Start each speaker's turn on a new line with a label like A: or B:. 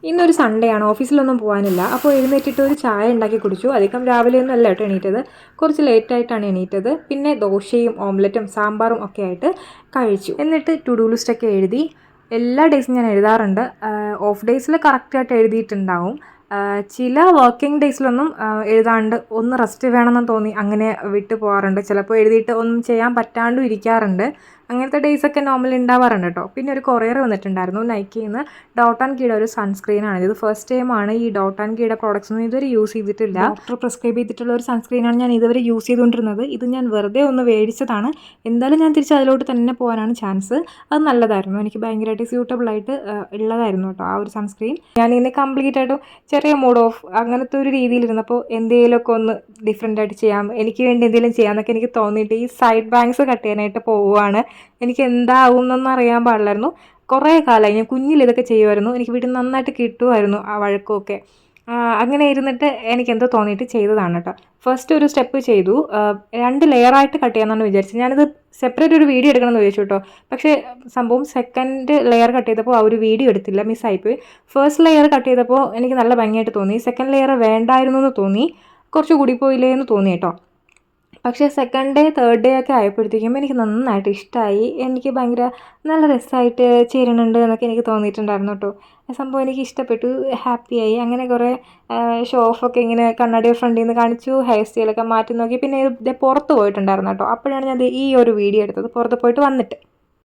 A: ഇന്നൊരു സൺഡേ ആണ്, ഓഫീസിലൊന്നും പോകാനില്ല. അപ്പോൾ എഴുന്നേറ്റിട്ട് ഒരു ചായ ഉണ്ടാക്കി കുടിച്ചു. അധികം രാവിലെയൊന്നും അല്ല കേട്ടോ എണീറ്റത്, കുറച്ച് ലേറ്റായിട്ടാണ് എണീറ്റത്. പിന്നെ ദോശയും ഓംലറ്റും സാമ്പാറും ഒക്കെ ആയിട്ട് കഴിച്ചു. എന്നിട്ട് ടു ഡു ലിസ്റ്റൊക്കെ എഴുതി. എല്ലാ ഡേയ്സും ഞാൻ എഴുതാറുണ്ട്. ഓഫ് ഡേയ്സിൽ കറക്റ്റായിട്ട് എഴുതിയിട്ടുണ്ടാവും. ചില വർക്കിംഗ് ഡേയ്സിലൊന്നും എഴുതാണ്ട് ഒന്ന് റെസ്റ്റ് വേണമെന്ന് തോന്നി അങ്ങനെ വിട്ടു പോകാറുണ്ട്. ചിലപ്പോൾ എഴുതിയിട്ട് ഒന്നും ചെയ്യാൻ പറ്റാണ്ടും ഇരിക്കാറുണ്ട്. അങ്ങനത്തെ ഡേയ്സൊക്കെ നോർമലി ഉണ്ടാവാറുണ്ട് കേട്ടോ. പിന്നെ ഒരു കൊറിയർ വന്നിട്ടുണ്ടായിരുന്നു നൈക്കിയിൽ നിന്ന്. ഡോട്ട് ആൻഡ് കീയുടെ ഒരു സൺസ്ക്രീനാണ്. ഇത് ഫസ്റ്റ് ടൈമാണ് ഈ ഡോട്ട് ആൻഡ് കീയുടെ പ്രോഡക്റ്റ്സ് ഒന്നും ഇതുവരെ യൂസ് ചെയ്തിട്ടില്ല. ഡോക്ടർ പ്രിസ്ക്രൈബ് ചെയ്തിട്ടുള്ള ഒരു സൺസ്ക്രീനാണ് ഞാൻ ഇതുവരെ യൂസ് ചെയ്തുകൊണ്ടിരുന്നത്. ഇത് ഞാൻ വെറുതെ ഒന്ന് മേടിച്ചതാണ്. എന്തായാലും ഞാൻ തിരിച്ച് അതിലോട്ട് തന്നെ പോകാനാണ് ചാൻസ്. അത് നല്ലതായിരുന്നു, എനിക്ക് ഭയങ്കരമായിട്ട് സ്യൂട്ടബിളായിട്ട് ഉള്ളതായിരുന്നു കേട്ടോ ആ ഒരു സൺസ്ക്രീൻ. ഞാൻ ഇന്ന് കംപ്ലീറ്റ് ആയിട്ടും ചെറിയ മൂഡ് ഓഫ് അങ്ങനത്തെ ഒരു രീതിയിലിരുന്നപ്പോൾ എന്തെങ്കിലുമൊക്കെ ഒന്ന് ഡിഫറെൻ്റ് ആയിട്ട് ചെയ്യാം, എനിക്ക് വേണ്ടി എന്തെങ്കിലും ചെയ്യാമെന്നൊക്കെ എനിക്ക് തോന്നിയിട്ട് ഈ സൈഡ് ബാങ്ക്സ് കട്ട് ചെയ്യാനായിട്ട് പോവുകയാണ്. എനിക്ക് എന്താവും എന്നൊന്നും അറിയാൻ പാടില്ലായിരുന്നു. കുറേ കാലമായി ഞാൻ കുഞ്ഞിൽ ഇതൊക്കെ ചെയ്യുമായിരുന്നു. എനിക്ക് വീട്ടിൽ നന്നായിട്ട് കിട്ടുമായിരുന്നു ആ വഴക്കമൊക്കെ. അങ്ങനെ ഇരുന്നിട്ട് എനിക്കെന്തോ തോന്നിയിട്ട് ചെയ്തതാണ് കേട്ടോ. ഫസ്റ്റ് ഒരു സ്റ്റെപ്പ് ചെയ്തു, 2 ലെയറായിട്ട് കട്ട് ചെയ്യാമെന്നാണ് വിചാരിച്ചത്. ഞാനത് സെപ്പറേറ്റ് ഒരു വീഡിയോ എടുക്കണമെന്ന് വിചാരിച്ചു കേട്ടോ. പക്ഷേ സംഭവം സെക്കൻഡ് ലെയർ കട്ട് ചെയ്തപ്പോൾ ആ ഒരു വീഡിയോ എടുത്തില്ല, മിസ്സായിപ്പോയി. ഫസ്റ്റ് ലെയർ കട്ട് ചെയ്തപ്പോൾ എനിക്ക് നല്ല ഭംഗിയായിട്ട് തോന്നി. സെക്കൻഡ് ലെയർ വേണ്ടായിരുന്നു എന്ന് തോന്നി, കുറച്ച് കൂടി പോയില്ലേ എന്ന് തോന്നി കേട്ടോ. പക്ഷേ സെക്കൻഡ് ഡേ തേർഡ് ഡേ ഒക്കെ ആയപ്പോഴത്തേക്കും എനിക്ക് നന്നായിട്ട് ഇഷ്ടമായി. എനിക്ക് ഭയങ്കര നല്ല രസമായിട്ട് ചേരുന്നുണ്ട് എന്നൊക്കെ എനിക്ക് തോന്നിയിട്ടുണ്ടായിരുന്നു കേട്ടോ. സംഭവം എനിക്ക് ഇഷ്ടപ്പെട്ടു, ഹാപ്പിയായി. അങ്ങനെ കുറേ ഷോ ഓഫൊക്കെ ഇങ്ങനെ കണ്ണാടി ഫ്രണ്ടിൽ നിന്ന് കാണിച്ചു, ഹെയർ സ്റ്റൈലൊക്കെ മാറ്റി നോക്കി. പിന്നെ ഇത് പുറത്ത് പോയിട്ടുണ്ടായിരുന്നു കേട്ടോ. അപ്പോഴാണ് ഞാൻ ഈ ഒരു വീഡിയോ എടുത്തത്, പുറത്ത് പോയിട്ട് വന്നിട്ട്.